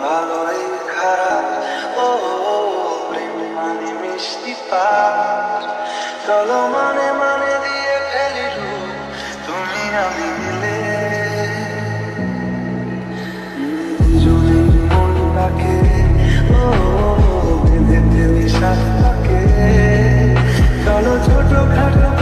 ভালোই খারাপ, ও প্রেম মানে মিষ্টি পার। চলো মানে মানে দিয়ে ফেলিল তুমি আমি মিলে, দুজনের মনটাকে ও বেঁধে ফেলি সাথে। চলো ছোটখাটো